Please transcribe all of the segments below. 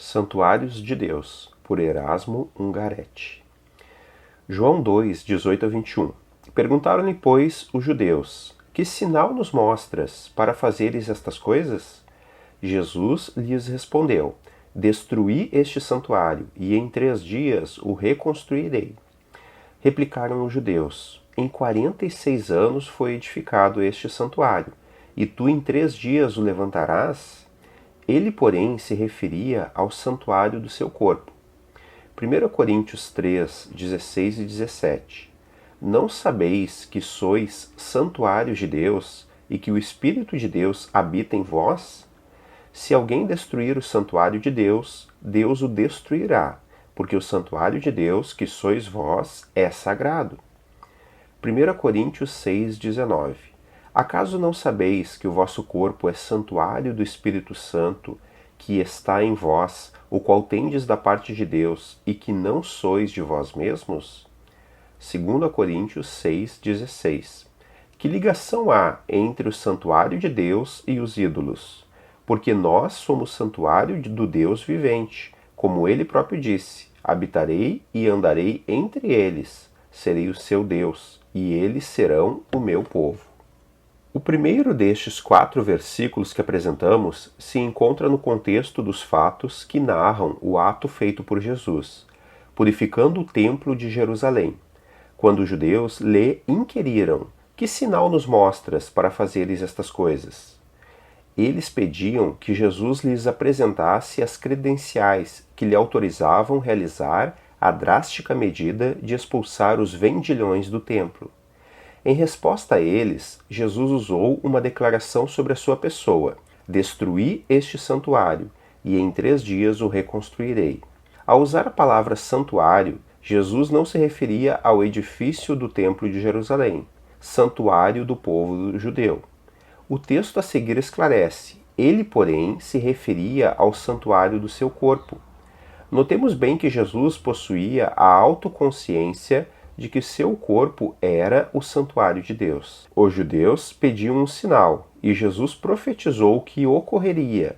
Santuários de Deus, por Erasmo Ungaretti. João 2, 18 a 21. Perguntaram-lhe, pois, os judeus: Que sinal nos mostras para fazeres estas coisas? Jesus lhes respondeu: Destruí este santuário, e em 3 dias o reconstruirei. Replicaram os judeus: Em 46 anos foi edificado este santuário, e tu em 3 dias o levantarás? Ele, porém, se referia ao santuário do seu corpo. 1 Coríntios 3, 16 e 17. Não sabeis que sois santuários de Deus e que o Espírito de Deus habita em vós? Se alguém destruir o santuário de Deus, Deus o destruirá, porque o santuário de Deus, que sois vós, é sagrado. 1 Coríntios 6, 19. Acaso não sabeis que o vosso corpo é santuário do Espírito Santo, que está em vós, o qual tendes da parte de Deus, e que não sois de vós mesmos? 2 Coríntios 6, 16. Que ligação há entre o santuário de Deus e os ídolos? Porque nós somos santuário do Deus vivente, como ele próprio disse: habitarei e andarei entre eles, serei o seu Deus, e eles serão o meu povo. O primeiro destes 4 versículos que apresentamos se encontra no contexto dos fatos que narram o ato feito por Jesus, purificando o templo de Jerusalém, quando os judeus lhe inquiriram: Que sinal nos mostras para fazeres estas coisas? Eles pediam que Jesus lhes apresentasse as credenciais que lhe autorizavam realizar a drástica medida de expulsar os vendilhões do templo. Em resposta a eles, Jesus usou uma declaração sobre a sua pessoa: Destruí este santuário, e em 3 dias o reconstruirei. Ao usar a palavra santuário, Jesus não se referia ao edifício do Templo de Jerusalém, santuário do povo judeu. O texto a seguir esclarece: ele, porém, se referia ao santuário do seu corpo. Notemos bem que Jesus possuía a autoconsciência de que seu corpo era o santuário de Deus. Os judeus pediam um sinal, e Jesus profetizou que ocorreria.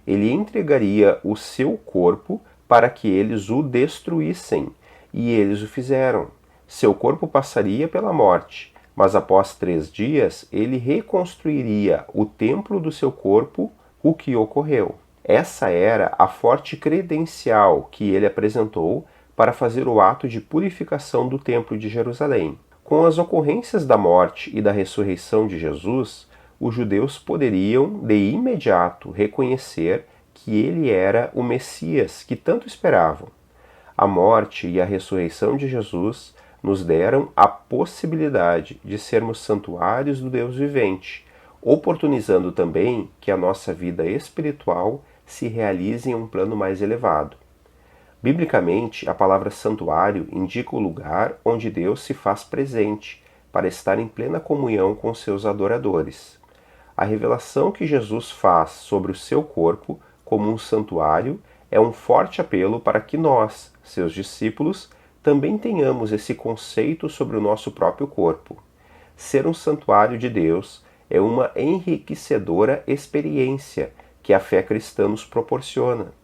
Ele entregaria o seu corpo para que eles o destruíssem, e eles o fizeram. Seu corpo passaria pela morte, mas após 3 dias ele reconstruiria o templo do seu corpo, o que ocorreu. Essa era a forte credencial que ele apresentou para fazer o ato de purificação do Templo de Jerusalém. Com as ocorrências da morte e da ressurreição de Jesus, os judeus poderiam, de imediato, reconhecer que ele era o Messias que tanto esperavam. A morte e a ressurreição de Jesus nos deram a possibilidade de sermos santuários do Deus vivente, oportunizando também que a nossa vida espiritual se realize em um plano mais elevado. Biblicamente, a palavra santuário indica o lugar onde Deus se faz presente para estar em plena comunhão com seus adoradores. A revelação que Jesus faz sobre o seu corpo como um santuário é um forte apelo para que nós, seus discípulos, também tenhamos esse conceito sobre o nosso próprio corpo. Ser um santuário de Deus é uma enriquecedora experiência que a fé cristã nos proporciona.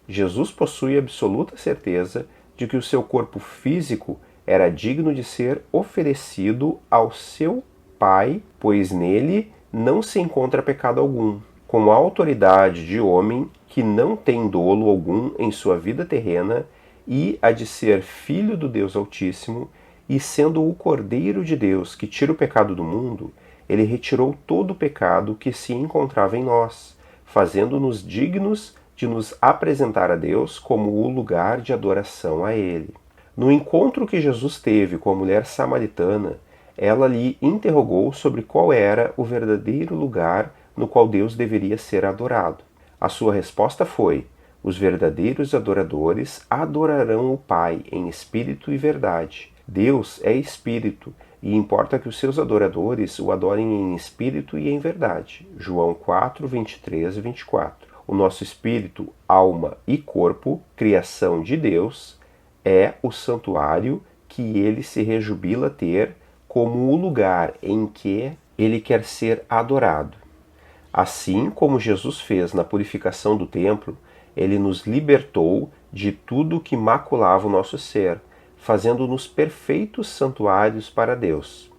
Jesus possui absoluta certeza de que o seu corpo físico era digno de ser oferecido ao seu Pai, pois nele não se encontra pecado algum. Com a autoridade de homem que não tem dolo algum em sua vida terrena e a de ser filho do Deus Altíssimo, e sendo o Cordeiro de Deus que tira o pecado do mundo, ele retirou todo o pecado que se encontrava em nós, fazendo-nos dignos de nos apresentar a Deus como o lugar de adoração a Ele. No encontro que Jesus teve com a mulher samaritana, ela lhe interrogou sobre qual era o verdadeiro lugar no qual Deus deveria ser adorado. A sua resposta foi: os verdadeiros adoradores adorarão o Pai em espírito e verdade. Deus é espírito, e importa que os seus adoradores o adorem em espírito e em verdade. João 4, 23 e 24. O nosso espírito, alma e corpo, criação de Deus, é o santuário que ele se rejubila ter como o lugar em que ele quer ser adorado. Assim como Jesus fez na purificação do templo, Ele nos libertou de tudo que maculava o nosso ser, fazendo-nos perfeitos santuários para Deus.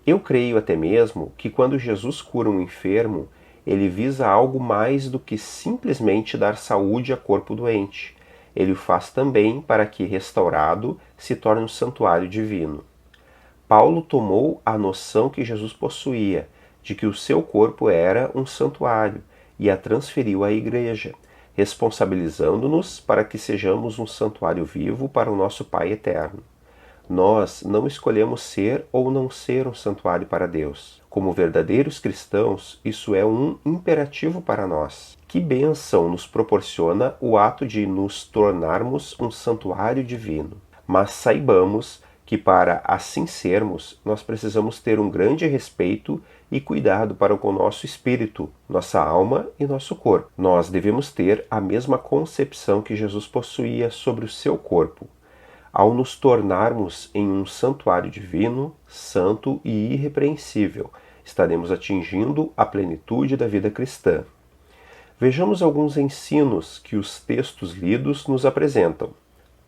Eu creio até mesmo que quando Jesus cura um enfermo, ele visa algo mais do que simplesmente dar saúde a corpo doente. Ele o faz também para que, restaurado, se torne um santuário divino. Paulo tomou a noção que Jesus possuía, de que o seu corpo era um santuário, e a transferiu à igreja, responsabilizando-nos para que sejamos um santuário vivo para o nosso Pai eterno. Nós não escolhemos ser ou não ser um santuário para Deus. Como verdadeiros cristãos, isso é um imperativo para nós. Que bênção nos proporciona o ato de nos tornarmos um santuário divino. Mas saibamos que para assim sermos, nós precisamos ter um grande respeito e cuidado para com o nosso espírito, nossa alma e nosso corpo. Nós devemos ter a mesma concepção que Jesus possuía sobre o seu corpo. Ao nos tornarmos em um santuário divino, santo e irrepreensível, estaremos atingindo a plenitude da vida cristã. Vejamos alguns ensinos que os textos lidos nos apresentam.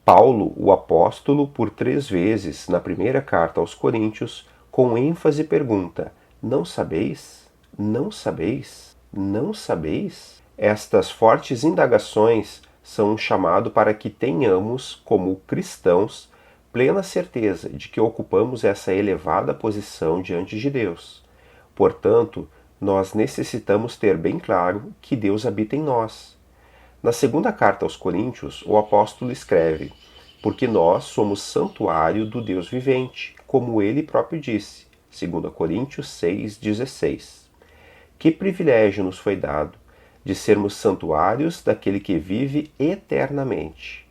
Paulo, o apóstolo, por 3 vezes, na primeira carta aos Coríntios, com ênfase pergunta: não sabeis? Não sabeis? Não sabeis? Estas fortes indagações são um chamado para que tenhamos, como cristãos, plena certeza de que ocupamos essa elevada posição diante de Deus. Portanto, nós necessitamos ter bem claro que Deus habita em nós. Na segunda carta aos Coríntios, o apóstolo escreve: porque nós somos santuário do Deus vivente, como ele próprio disse, 2 Coríntios 6,16. Que privilégio nos foi dado de sermos santuários daquele que vive eternamente.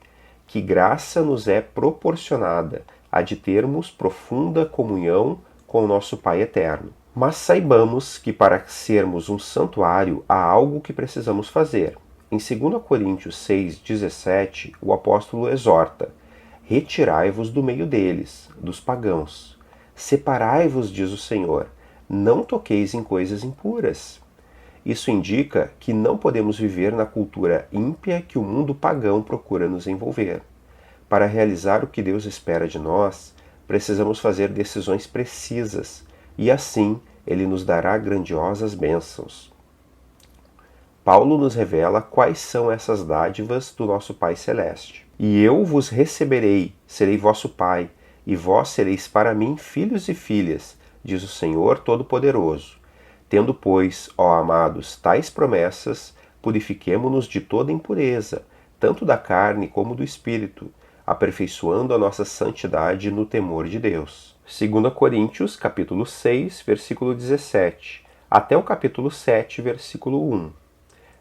Que graça nos é proporcionada a de termos profunda comunhão com o nosso Pai eterno. Mas saibamos que para sermos um santuário há algo que precisamos fazer. Em 2 Coríntios 6,17, o apóstolo exorta: retirai-vos do meio deles, dos pagãos. Separai-vos, diz o Senhor, não toqueis em coisas impuras. Isso indica que não podemos viver na cultura ímpia que o mundo pagão procura nos envolver. Para realizar o que Deus espera de nós, precisamos fazer decisões precisas, e assim Ele nos dará grandiosas bênçãos. Paulo nos revela quais são essas dádivas do nosso Pai Celeste. E eu vos receberei, serei vosso Pai, e vós sereis para mim filhos e filhas, diz o Senhor Todo-Poderoso. Tendo, pois, ó amados, tais promessas, purifiquemo-nos de toda impureza, tanto da carne como do espírito, aperfeiçoando a nossa santidade no temor de Deus. 2 Coríntios, capítulo 6, versículo 17, até o capítulo 7, versículo 1.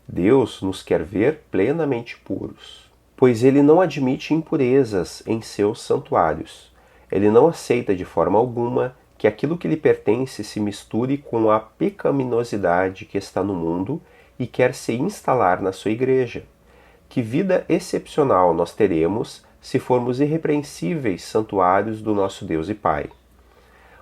Deus nos quer ver plenamente puros, pois Ele não admite impurezas em seus santuários. Ele não aceita de forma alguma que aquilo que lhe pertence se misture com a pecaminosidade que está no mundo e quer se instalar na sua igreja. Que vida excepcional nós teremos se formos irrepreensíveis santuários do nosso Deus e Pai.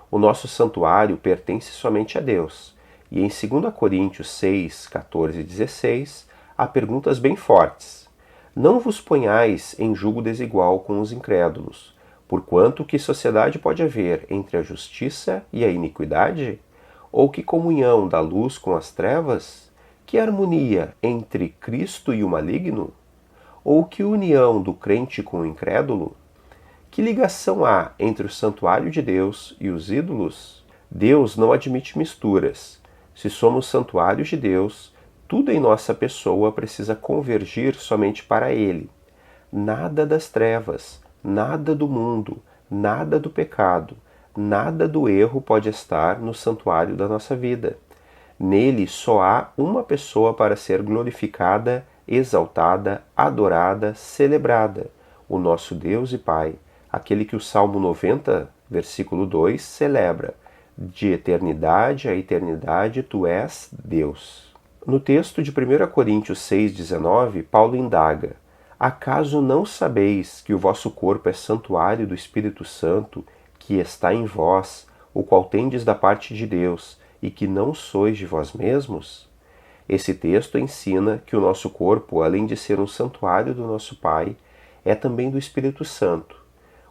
O nosso santuário pertence somente a Deus, e em 2 Coríntios 6, 14 e 16, há perguntas bem fortes. Não vos ponhais em julgo desigual com os incrédulos. Porquanto que sociedade pode haver entre a justiça e a iniquidade? Ou que comunhão da luz com as trevas? Que harmonia entre Cristo e o maligno? Ou que união do crente com o incrédulo? Que ligação há entre o santuário de Deus e os ídolos? Deus não admite misturas. Se somos santuários de Deus, tudo em nossa pessoa precisa convergir somente para Ele. Nada das trevas, nada do mundo, nada do pecado, nada do erro pode estar no santuário da nossa vida. Nele só há uma pessoa para ser glorificada, exaltada, adorada, celebrada, o nosso Deus e Pai, aquele que o Salmo 90, versículo 2, celebra. De eternidade a eternidade tu és Deus. No texto de 1 Coríntios 6,19, Paulo indaga: acaso não sabeis que o vosso corpo é santuário do Espírito Santo, que está em vós, o qual tendes da parte de Deus, e que não sois de vós mesmos? Esse texto ensina que o nosso corpo, além de ser um santuário do nosso Pai, é também do Espírito Santo.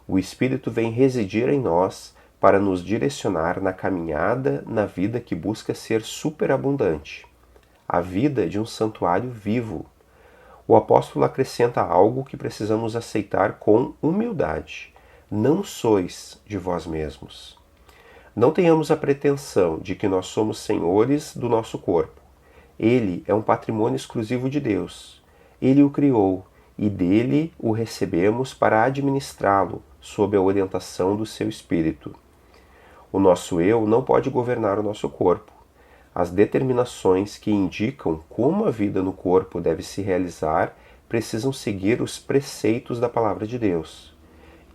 O Espírito vem residir em nós para nos direcionar na caminhada na vida que busca ser superabundante, a vida de um santuário vivo. O apóstolo acrescenta algo que precisamos aceitar com humildade. Não sois de vós mesmos. Não tenhamos a pretensão de que nós somos senhores do nosso corpo. Ele é um patrimônio exclusivo de Deus. Ele o criou e dele o recebemos para administrá-lo sob a orientação do seu Espírito. O nosso eu não pode governar o nosso corpo. As determinações que indicam como a vida no corpo deve se realizar precisam seguir os preceitos da Palavra de Deus.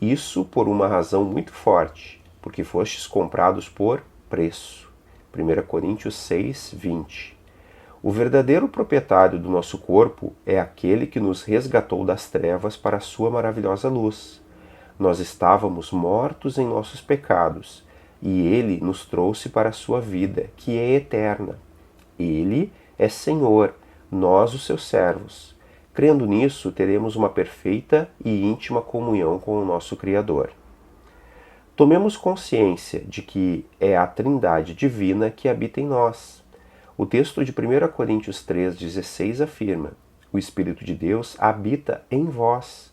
Isso por uma razão muito forte, porque fostes comprados por preço. 1 Coríntios 6, 20. O verdadeiro proprietário do nosso corpo é aquele que nos resgatou das trevas para a sua maravilhosa luz. Nós estávamos mortos em nossos pecados, e ele nos trouxe para a sua vida, que é eterna. Ele é Senhor, nós os seus servos. Crendo nisso, teremos uma perfeita e íntima comunhão com o nosso Criador. Tomemos consciência de que é a Trindade divina que habita em nós. O texto de 1 Coríntios 3,16 afirma: o Espírito de Deus habita em vós.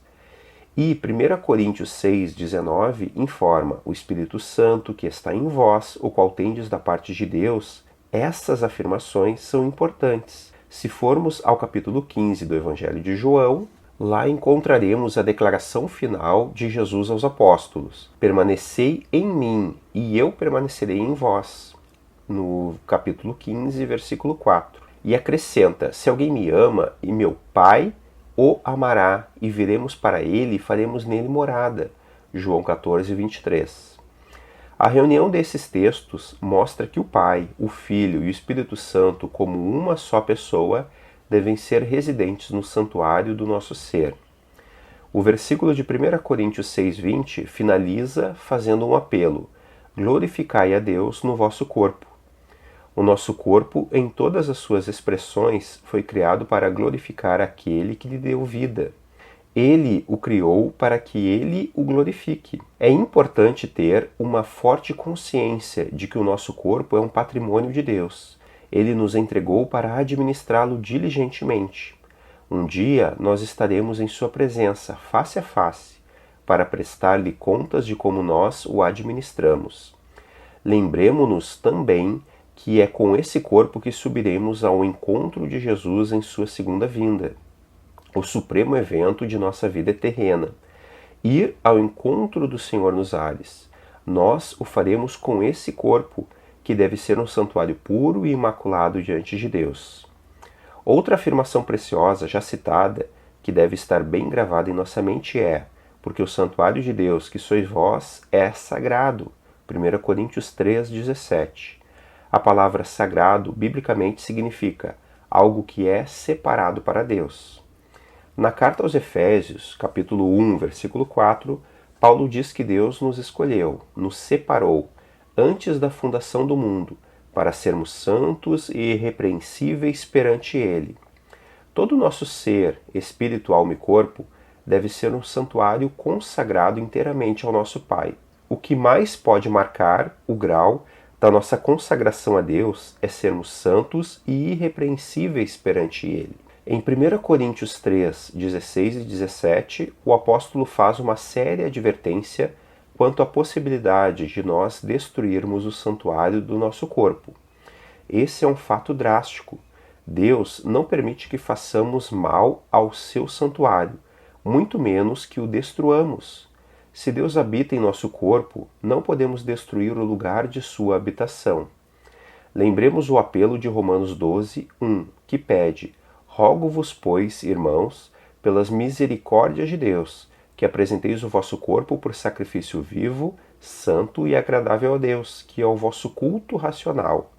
E 1 Coríntios 6,19 informa: o Espírito Santo que está em vós, o qual tendes da parte de Deus. Essas afirmações são importantes. Se formos ao capítulo 15 do Evangelho de João, lá encontraremos a declaração final de Jesus aos apóstolos: permanecei em mim, e eu permanecerei em vós. No capítulo 15, versículo 4. E acrescenta: se alguém me ama, e meu Pai o amará, e viremos para ele e faremos nele morada. João 14, 23. A reunião desses textos mostra que o Pai, o Filho e o Espírito Santo, como uma só pessoa, devem ser residentes no santuário do nosso ser. O versículo de 1 Coríntios 6,20 finaliza fazendo um apelo: glorificai a Deus no vosso corpo. O nosso corpo, em todas as suas expressões, foi criado para glorificar aquele que lhe deu vida. Ele o criou para que ele o glorifique. É importante ter uma forte consciência de que o nosso corpo é um patrimônio de Deus. Ele nos entregou para administrá-lo diligentemente. Um dia nós estaremos em sua presença, face a face, para prestar-lhe contas de como nós o administramos. Lembremo-nos também que é com esse corpo que subiremos ao encontro de Jesus em sua segunda vinda, o supremo evento de nossa vida terrena. Ir ao encontro do Senhor nos ares. Nós o faremos com esse corpo, que deve ser um santuário puro e imaculado diante de Deus. Outra afirmação preciosa, já citada, que deve estar bem gravada em nossa mente é: porque o santuário de Deus, que sois vós, é sagrado. 1 Coríntios 3,17. A palavra sagrado, biblicamente, significa algo que é separado para Deus. Na carta aos Efésios, capítulo 1, versículo 4, Paulo diz que Deus nos escolheu, nos separou, antes da fundação do mundo, para sermos santos e irrepreensíveis perante Ele. Todo o nosso ser, espírito, alma e corpo, deve ser um santuário consagrado inteiramente ao nosso Pai. O que mais pode marcar o grau da nossa consagração a Deus é sermos santos e irrepreensíveis perante Ele. Em 1 Coríntios 3, 16 e 17, o apóstolo faz uma séria advertência quanto à possibilidade de nós destruirmos o santuário do nosso corpo. Esse é um fato drástico. Deus não permite que façamos mal ao seu santuário, muito menos que o destruamos. Se Deus habita em nosso corpo, não podemos destruir o lugar de sua habitação. Lembremos o apelo de Romanos 12, 1, que pede: rogo-vos, pois, irmãos, pelas misericórdias de Deus, que apresenteis o vosso corpo por sacrifício vivo, santo e agradável a Deus, que é o vosso culto racional.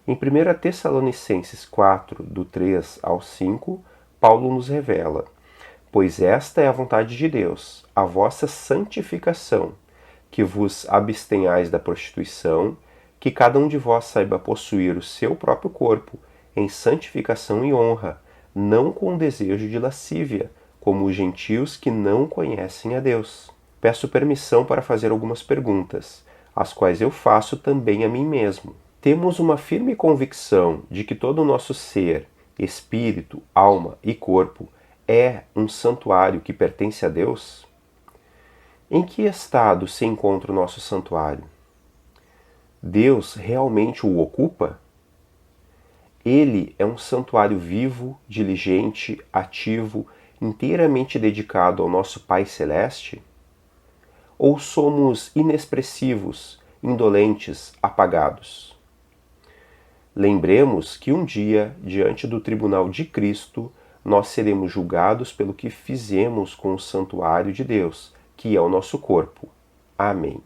Em 1 Tessalonicenses 4, do 3 ao 5, Paulo nos revela: pois esta é a vontade de Deus, a vossa santificação, que vos abstenhais da prostituição, que cada um de vós saiba possuir o seu próprio corpo em santificação e honra, não com desejo de lascívia, como os gentios que não conhecem a Deus. Peço permissão para fazer algumas perguntas, as quais eu faço também a mim mesmo. Temos uma firme convicção de que todo o nosso ser, espírito, alma e corpo é um santuário que pertence a Deus? Em que estado se encontra o nosso santuário? Deus realmente o ocupa? Ele é um santuário vivo, diligente, ativo, inteiramente dedicado ao nosso Pai Celeste? Ou somos inexpressivos, indolentes, apagados? Lembremos que um dia, diante do tribunal de Cristo, nós seremos julgados pelo que fizemos com o santuário de Deus, que é o nosso corpo. Amém.